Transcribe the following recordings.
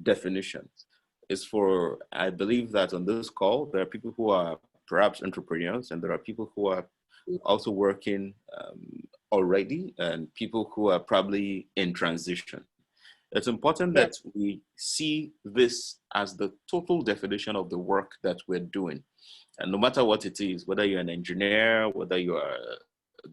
definition is for, I believe that on this call, there are people who are perhaps entrepreneurs, and there are people who are also working already, and people who are probably in transition. It's important Yeah. that we see this as the total definition of the work that we're doing. And no matter what it is, whether you're an engineer, whether you're a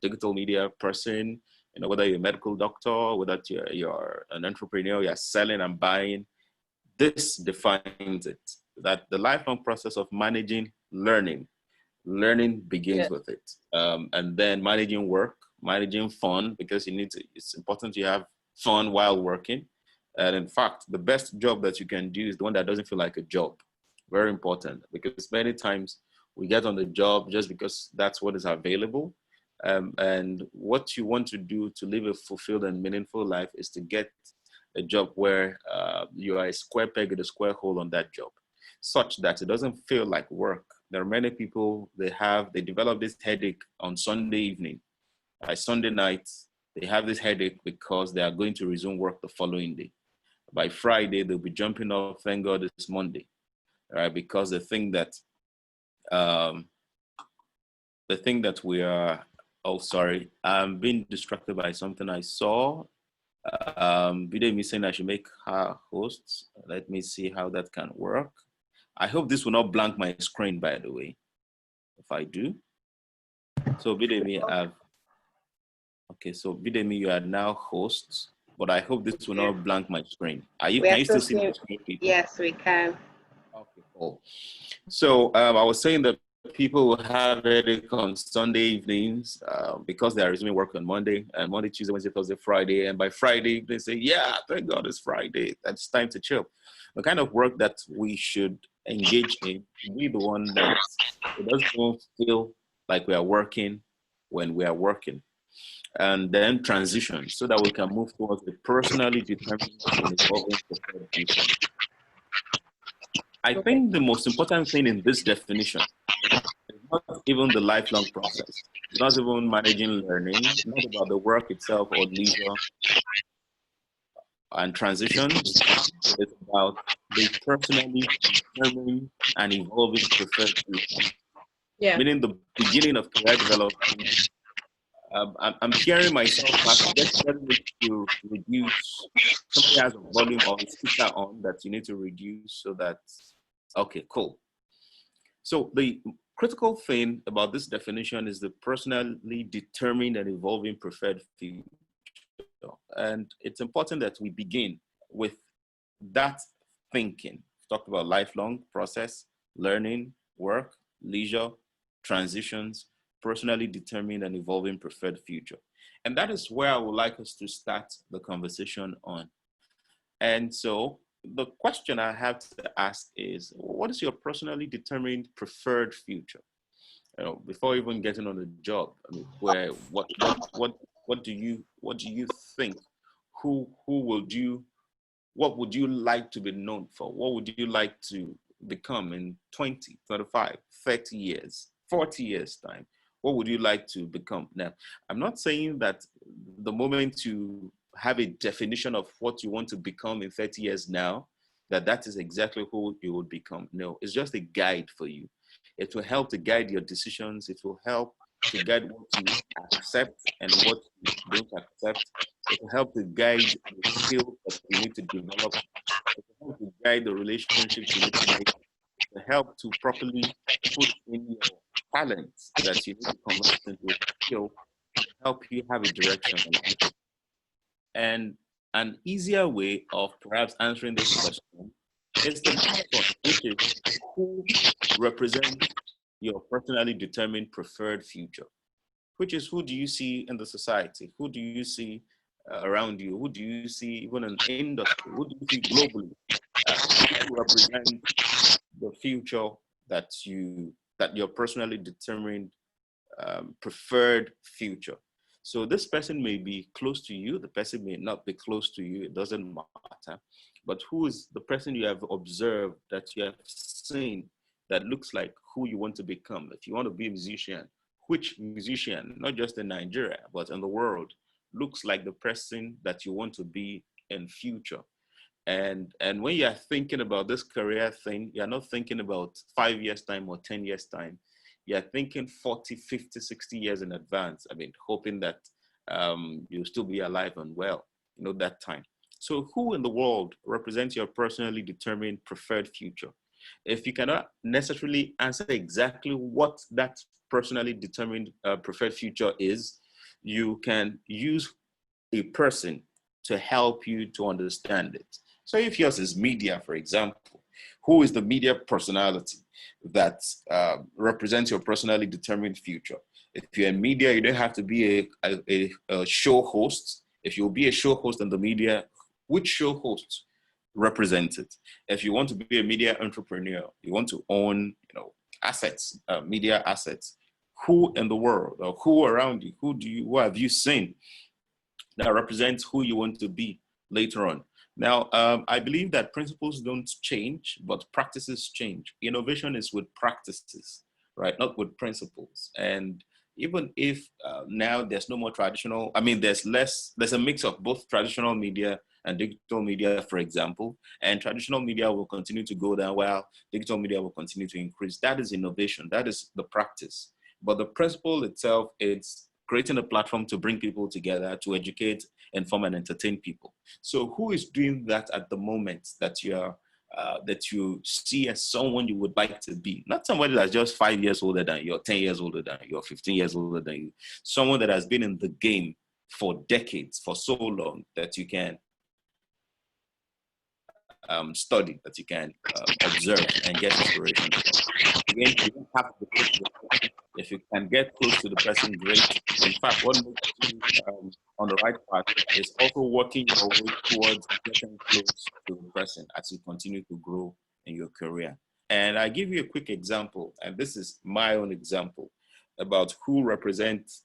digital media person, you know, whether you're a medical doctor, whether you're an entrepreneur, you're selling and buying, this defines it, that the lifelong process of managing learning begins with it. And then managing work, managing fun, because it's important to have fun while working. And in fact, the best job that you can do is the one that doesn't feel like a job. Very important, because many times we get on the job just because that's what is available. And what you want to do to live a fulfilled and meaningful life is to get a job where you are a square peg in a square hole on that job, such that it doesn't feel like work. There are many people, they develop this headache on Sunday evening. By Sunday night, they have this headache because they are going to resume work the following day. By Friday, they'll be jumping up, thank God it's Monday, right? Because the thing that we are, oh, sorry, I'm being distracted by something I saw. Video me saying I should make her hosts. Let me see how that can work. I hope this will not blank my screen, by the way, if I do. So Bidemi, so Bidemi, you are now hosts, but I hope this will not blank my screen. Can you still see my screen, people? Yes, we can. Okay, cool. So I was saying that people will have it on Sunday evenings because they are resuming work on Monday, and Monday, Tuesday, Wednesday, Thursday, Friday. And by Friday, they say, yeah, thank God it's Friday. That's time to chill. The kind of work that we should engage in be the one that it doesn't feel like we are working when we are working. And then transition so that we can move towards the personally determined and evolving future. I think the most important thing in this definition is not even the lifelong process. It's not even managing learning, not about the work itself or leisure and transitions. It's about the personally determined and evolving preferred future. Yeah. Meaning the beginning of career development. I'm hearing myself back. Just to reduce. Somebody has a volume or a speaker on that you need to reduce so that. Okay, cool. So the critical thing about this definition is the personally determined and evolving preferred future. And it's important that we begin with that thinking. We talked about lifelong process, learning, work, leisure, transitions, personally determined and evolving preferred future. And that is where I would like us to start the conversation on. And so the question I have to ask is, what is your personally determined preferred future? You know, before even getting on the job, I mean, what do you think? What would you like to be known for? What would you like to become in 20, 25, 30 years, 40 years time? What would you like to become? Now, I'm not saying that the moment you have a definition of what you want to become in 30 years now, that is exactly who you would become. No, it's just a guide for you. It will help to guide your decisions. It will help to guide what you accept and what you don't accept. It will help to guide the skills that you need to develop. It will help to guide the relationships you need to make. It will help to properly put in your talents that you need to convert into a skill to help you have a direction in life. And an easier way of perhaps answering this question is the next one, which is who represents your personally determined preferred future, which is who do you see in the society? Who do you see around you? Who do you see even in industry? Who do you see globally? Who represent the future that your personally determined preferred future? So this person may be close to you, the person may not be close to you, it doesn't matter. But who is the person you have observed, that you have seen, that looks like who you want to become? If you want to be a musician, which musician, not just in Nigeria, but in the world, looks like the person that you want to be in future? And when you're thinking about this career thing, you're not thinking about 5 years time or 10 years time. You're thinking 40, 50, 60 years in advance. I mean, hoping that you'll still be alive and well, that time. So who in the world represents your personally determined preferred future? If you cannot necessarily answer exactly what that personally determined preferred future is, you can use a person to help you to understand it. So if yours is media, for example, who is the media personality that represents your personally determined future? If you're in media, you don't have to be a show host. If you'll be a show host in the media, which show host represents it? If you want to be a media entrepreneur, you want to own, assets, media assets, who in the world or who around you, who have you seen that represents who you want to be later on? Now, I believe that principles don't change, but practices change. Innovation is with practices, right? Not with principles. And even if now there's no more traditional, there's a mix of both traditional media and digital media, for example, and traditional media will continue to go down while digital media will continue to increase. That is innovation. That is the practice. But the principle itself, it's creating a platform to bring people together, to educate, inform, and entertain people. So who is doing that at the moment that you see as someone you would like to be? Not somebody that's just 5 years older than you, or 10 years older than you, or 15 years older than you. Someone that has been in the game for decades, for so long that you can study, that you can observe and get inspiration. Again, you don't have to. If you can get close to the person, great. In fact, what makes you on the right path is also working your way towards getting close to the person as you continue to grow in your career. And I give you a quick example, and this is my own example about who represents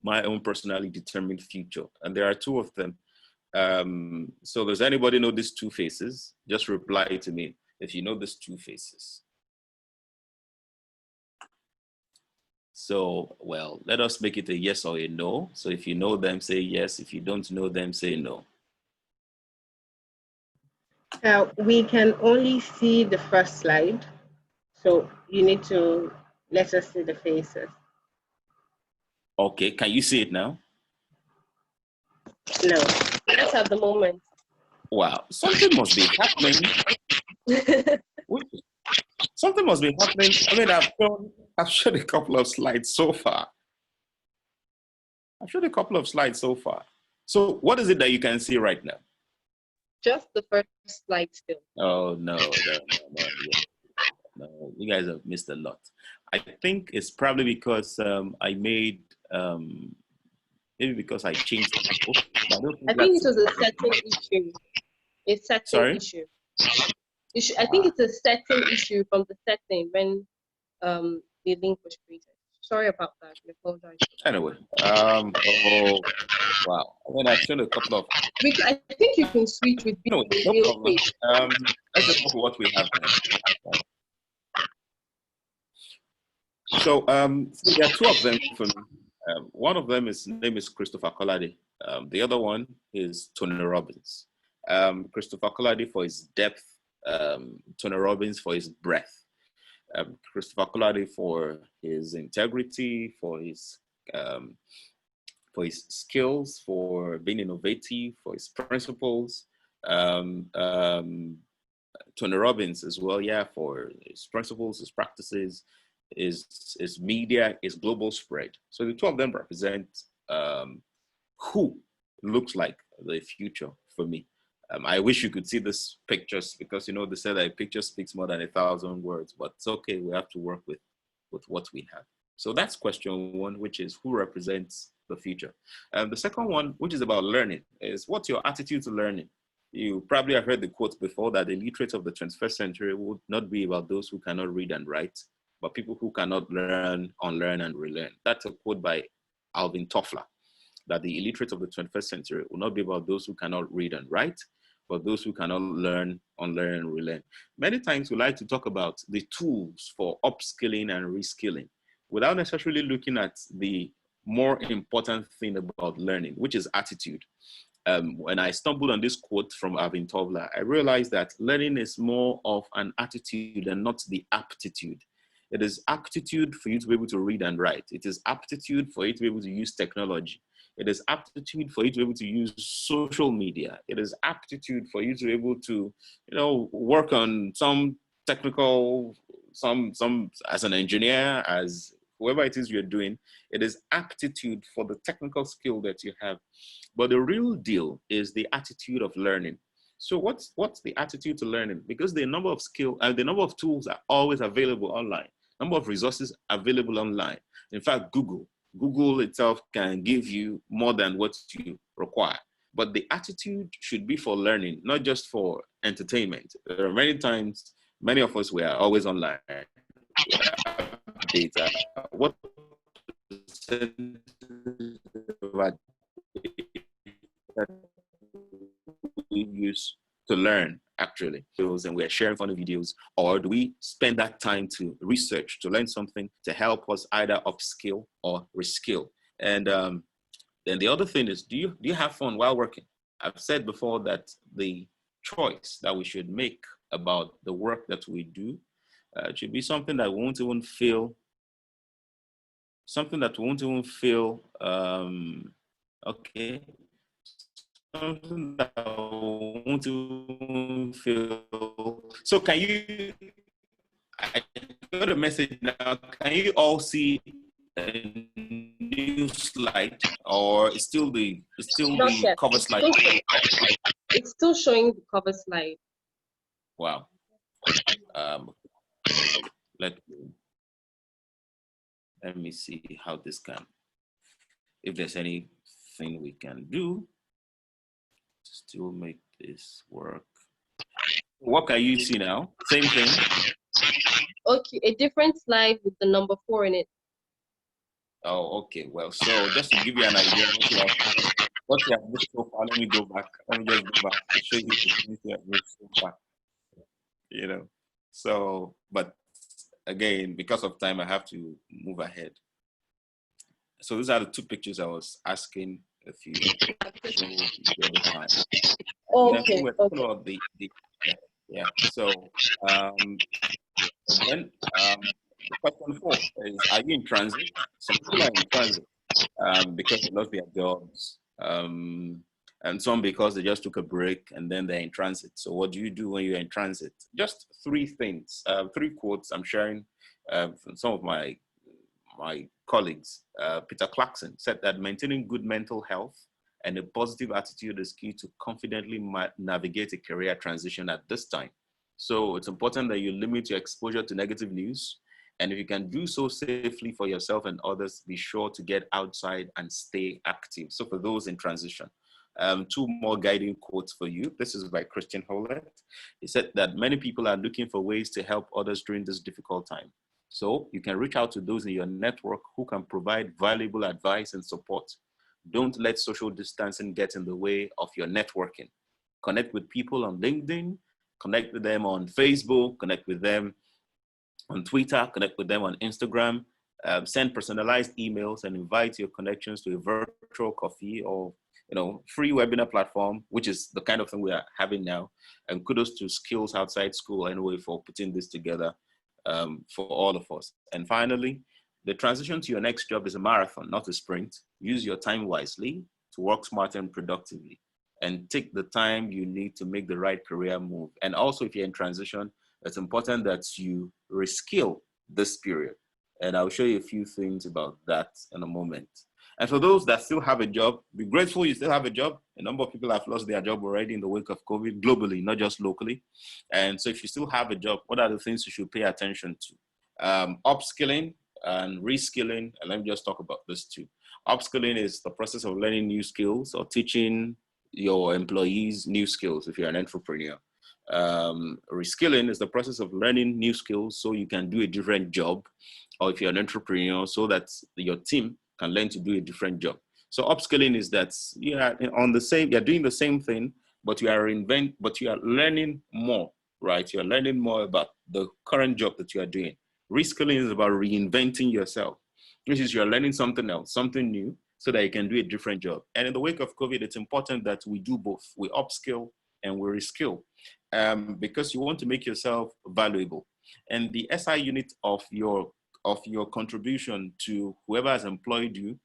my own personally determined future. And there are two of them. So does anybody know these two faces? Just reply to me if you know these two faces. So, well, let us make it a yes or a no. So if you know them, say yes. If you don't know them, say no. We can only see the first slide. So you need to let us see the faces. Okay, can you see it now? No, not at the moment. Wow, something must be happening. Something must be happening. I mean, I've showed a couple of slides so far. So what is it that you can see right now? Just the first slide still. Oh, no. You guys have missed a lot. I think it's probably because I made, maybe because I changed the book. I think it was a setting issue. A setting issue. I think it's a setting issue from the setting when the link was created. Sorry about that. I apologize. Anyway, oh wow. I mean, I've shown a couple of. I think you can switch with no problem. Let's just look at what we have now. So there are two of them for me. One of them name is Christopher Colladi. The other one is Tony Robbins. Christopher Colladi for his depth, Tony Robbins for his breadth. Christopher Colladi for his integrity, for his skills, for being innovative, for his principles. Tony Robbins as well, yeah, for his principles, his practices, his media, his global spread. So the two of them represent who looks like the future for me. I wish you could see these pictures because, they say that a picture speaks more than 1,000 words, but it's okay. We have to work with what we have. So that's question one, which is who represents the future. The second one, which is about learning, is what's your attitude to learning? You probably have heard the quote before that the literates of the 21st century would not be about those who cannot read and write, but people who cannot learn, unlearn, and relearn. That's a quote by Alvin Toffler, that the illiterates of the 21st century will not be about those who cannot read and write, but those who cannot learn, unlearn, and relearn. Many times we like to talk about the tools for upskilling and reskilling without necessarily looking at the more important thing about learning, which is attitude. When I stumbled on this quote from Alvin Toffler, I realized that learning is more of an attitude and not the aptitude. It is aptitude for you to be able to read and write. It is aptitude for you to be able to use technology. It is aptitude for you to be able to use social media. It is aptitude for you to be able to, work on some technical, some as an engineer, as whoever it is you're doing. It is aptitude for the technical skill that you have. But the real deal is the attitude of learning. So what's the attitude to learning? Because the number of the number of tools are always available online. Number of resources available online. In fact, Google itself can give you more than what you require. But the attitude should be for learning, not just for entertainment. There are many times, many of us, we are always online. Data. What we use to learn actually, and we're sharing funny videos, or do we spend that time to research, to learn something to help us either upskill or reskill? And then the other thing is, do you have fun while working? I've said before that the choice that we should make about the work that we do should be something that won't even feel okay, something that won't even feel. So can you, I got a message now, can you all see a new slide, or it's still the cover slide? It's still showing the cover slide. Wow. Let me see how this can, if there's anything we can do to still make this work. What can you see now? Same thing? Okay, a different slide with the number 4 in it. Oh, okay. Well, so just to give you an idea what you have missed so far, let me go back. Let me just go back to show you what you have missed so far. So, but again, because of time, I have to move ahead. So these are the 2 pictures I was asking if you show the time. Okay. Yeah. So then question 4 is, are you in transit? Some people are in transit because they lost their jobs, and some because they just took a break and then they're in transit. So what do you do when you're in transit? Just 3 things, 3 quotes I'm sharing from some of my colleagues. Peter Clarkson said that maintaining good mental health and a positive attitude is key to confidently navigate a career transition at this time. So it's important that you limit your exposure to negative news. And if you can do so safely for yourself and others, be sure to get outside and stay active. So for those in transition, 2 more guiding quotes for you. This is by Christian Howlett. He said that many people are looking for ways to help others during this difficult time. So you can reach out to those in your network who can provide valuable advice and support. Don't let social distancing get in the way of your networking. Connect with people on LinkedIn, connect with them on Facebook, connect with them on Twitter, connect with them on Instagram, send personalized emails and invite your connections to a virtual coffee or free webinar platform, which is the kind of thing we are having now. And kudos to Skills Outside School anyway for putting this together for all of us. And finally, the transition to your next job is a marathon, not a sprint. Use your time wisely to work smart and productively, and take the time you need to make the right career move. And also, if you're in transition, it's important that you reskill this period. And I'll show you a few things about that in a moment. And for those that still have a job, be grateful you still have a job. A number of people have lost their job already in the wake of COVID, globally, not just locally. And so if you still have a job, what are the things you should pay attention to? Upskilling and reskilling. And let me just talk about this too. Upskilling is the process of learning new skills or teaching your employees new skills if you're an entrepreneur. Reskilling is the process of learning new skills so you can do a different job, or if you're an entrepreneur, so that your team can learn to do a different job. So upskilling is that you're doing the same thing, but you are learning more, right? You're learning more about the current job that you are doing. Reskilling is about reinventing yourself, which is you're learning something else, something new, so that you can do a different job. And in the wake of COVID, it's important that we do both. We upskill and we reskill, because you want to make yourself valuable. And the SI unit of your contribution to whoever has employed you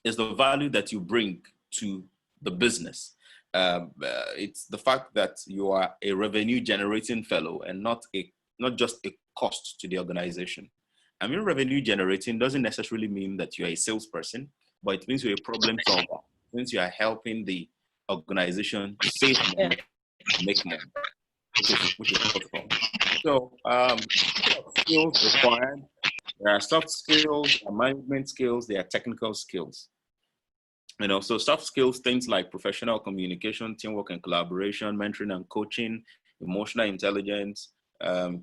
is the value that you bring to the business. It's the fact that you are a revenue generating fellow and not just a cost to the organization. I mean, revenue generating doesn't necessarily mean that you're a salesperson, but it means you're a problem solver. It means you are helping the organization to save money, to make money, which is possible. So, skills required. There are soft skills, there are management skills, there are technical skills. So soft skills, things like professional communication, teamwork and collaboration, mentoring and coaching, emotional intelligence,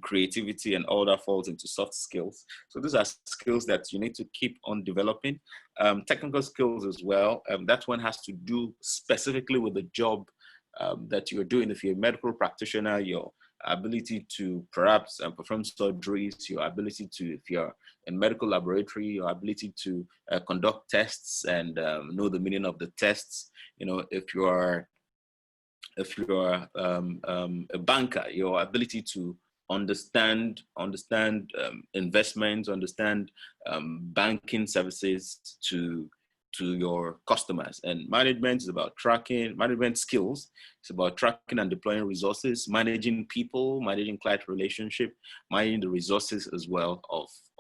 creativity, and all that falls into soft skills. So these are skills that you need to keep on developing. Technical skills as well. That one has to do specifically with the job that you're doing. If you're a medical practitioner, your ability to perhaps perform surgeries, your ability to, if you're in medical laboratory, your ability to conduct tests and know the meaning of the tests. If you're a banker, your ability to understand investments, understand banking services to your customers. And management is about tracking, management skills. It's about tracking and deploying resources, managing people, managing client relationship, managing the resources as well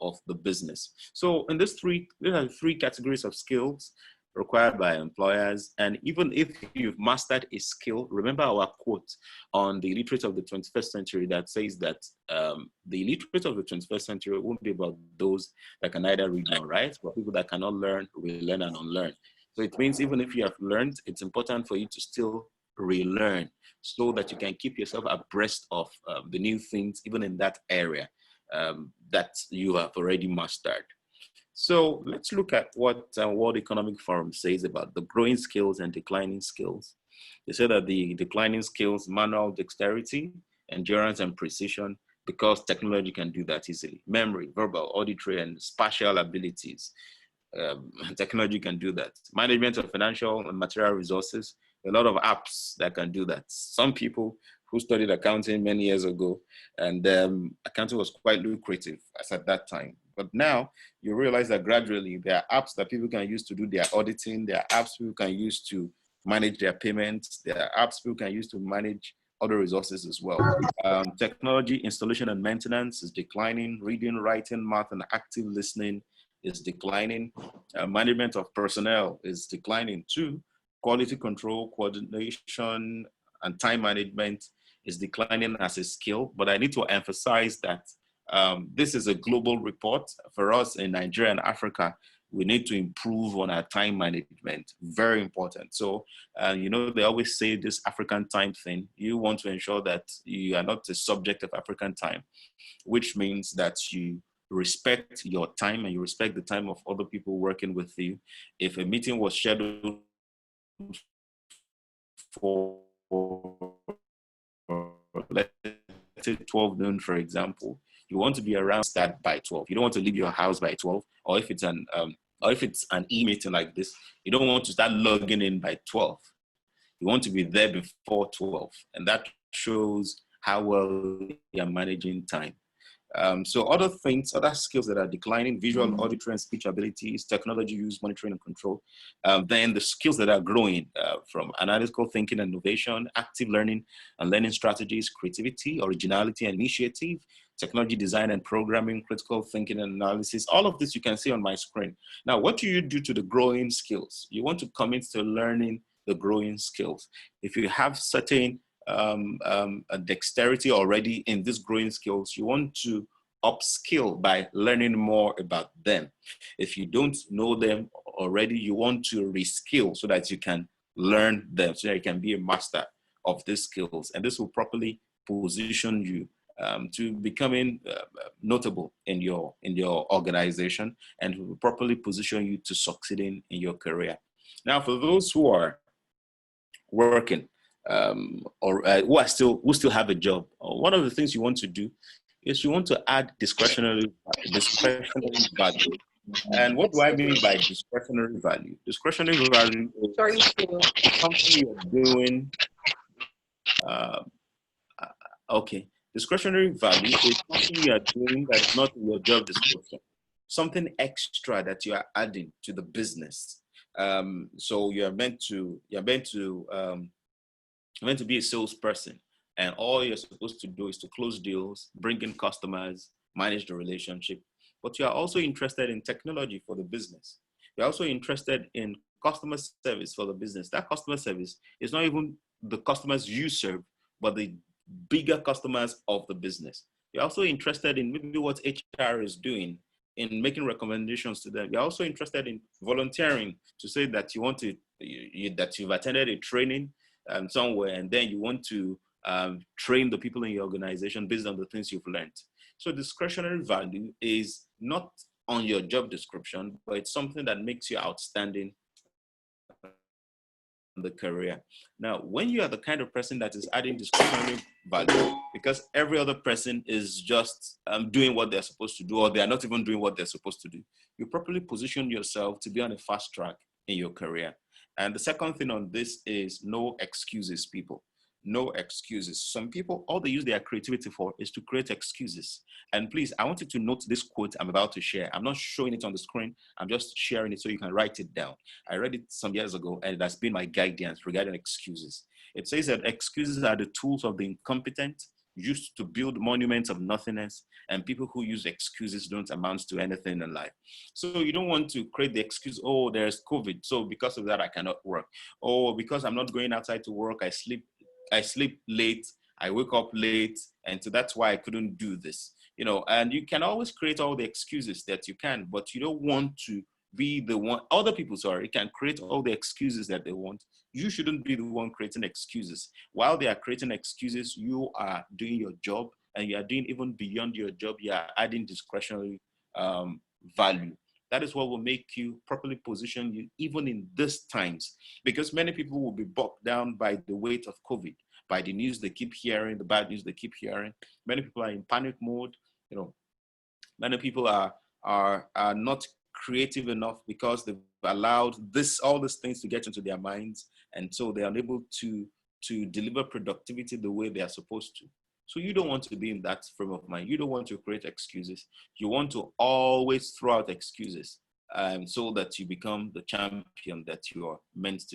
of the business. So in there are three categories of skills required by employers. And even if you've mastered a skill, remember our quote on the illiterate of the 21st century that says that the illiterate of the 21st century won't be about those that can neither read nor write, but people that cannot learn, relearn, and unlearn. So it means even if you have learned, it's important for you to still relearn so that you can keep yourself abreast of the new things, even in that area that you have already mastered. So let's look at what World Economic Forum says about the growing skills and declining skills. They say that the declining skills, manual dexterity, endurance, and precision, because technology can do that easily. Memory, verbal, auditory, and spatial abilities. Technology can do that. Management of financial and material resources, a lot of apps that can do that. Some people who studied accounting many years ago, and accounting was quite lucrative as at that time. But now you realize that gradually there are apps that people can use to do their auditing. There are apps people can use to manage their payments. There are apps people can use to manage other resources as well. Technology installation and maintenance is declining. Reading, writing, math, and active listening is declining. Management of personnel is declining too. Quality control, coordination, and time management is declining as a skill. But I need to emphasize that this is a global report. For us in Nigeria and Africa, we need to improve on our time management. Very important. So, they always say this African time thing. You want to ensure that you are not a subject of African time, which means that you respect your time and you respect the time of other people working with you. If a meeting was scheduled for, let's say 12 noon, for example, you want to be around that by 12. You don't want to leave your house by 12. Or if it's an e-meeting like this, you don't want to start logging in by 12. You want to be there before 12. And that shows how well you're managing time. So other skills that are declining, visual, auditory, and speech abilities, technology use, monitoring, and control. Then the skills that are growing from analytical thinking and innovation, active learning and learning strategies, creativity, originality, and initiative, technology design and programming, critical thinking and analysis. All of this you can see on my screen. Now, what do you do to the growing skills? You want to commit to learning the growing skills. If you have certain a dexterity already in these growing skills, you want to upskill by learning more about them. If you don't know them already, you want to reskill so that you can learn them, so that you can be a master of these skills. And this will properly position you to becoming notable in your organization, and will properly position you to succeeding in your career. Now, for those who are working, or who still have a job, one of the things you want to do is you want to add discretionary value And what do I Excuse mean me. by discretionary value? Discretionary value Sorry is to. something you're doing. Uh, okay, discretionary value is something you are doing that's not in your job description. Something extra that you are adding to the business. So you're meant to be a salesperson, and all you're supposed to do is to close deals, bring in customers, manage the relationship. But you are also interested in technology for the business. You're also interested in customer service for the business. That customer service is not even the customers you serve, but the bigger customers of the business. You're also interested in maybe what HR is doing in making recommendations to them. You're also interested in volunteering to say that you want to, that you've attended a training somewhere, and then you want to train the people in your organization based on the things you've learned. So discretionary value is not on your job description, but it's something that makes you outstanding in the career. Now, when you are the kind of person that is adding discretionary value, because every other person is just doing what they're supposed to do, or they are not even doing what they're supposed to do, you properly position yourself to be on a fast track in your career. And the second thing on this is no excuses, people. No excuses. Some people, all they use their creativity for is to create excuses. And please, I want you to note this quote I'm about to share. I'm not showing it on the screen. I'm just sharing it so you can write it down. I read it some years ago, and it has been my guidance regarding excuses. It says that excuses are the tools of the incompetent, used to build monuments of nothingness, and people who use excuses don't amount to anything in life. So you don't want to create the excuse, oh, there's COVID, so because of that, I cannot work. Or because I'm not going outside to work, I sleep late, I wake up late, and so that's why I couldn't do this. And you can always create all the excuses that you can, but you don't want to be the one. Other people, sorry, can create all the excuses that they want. You shouldn't be the one creating excuses. While they are creating excuses, you are doing your job, and you are doing even beyond your job. You are adding discretionary value. That is what will make you properly position you even in these times, because many people will be bogged down by the weight of COVID, by the news they keep hearing, the bad news they keep hearing. Many people are in panic mode. Many people are not creative enough because they've allowed all these things to get into their minds, and so they are unable to deliver productivity the way they are supposed to. So you don't want to be in that frame of mind. You don't want to create excuses. You want to always throw out excuses, so that you become the champion that you are meant to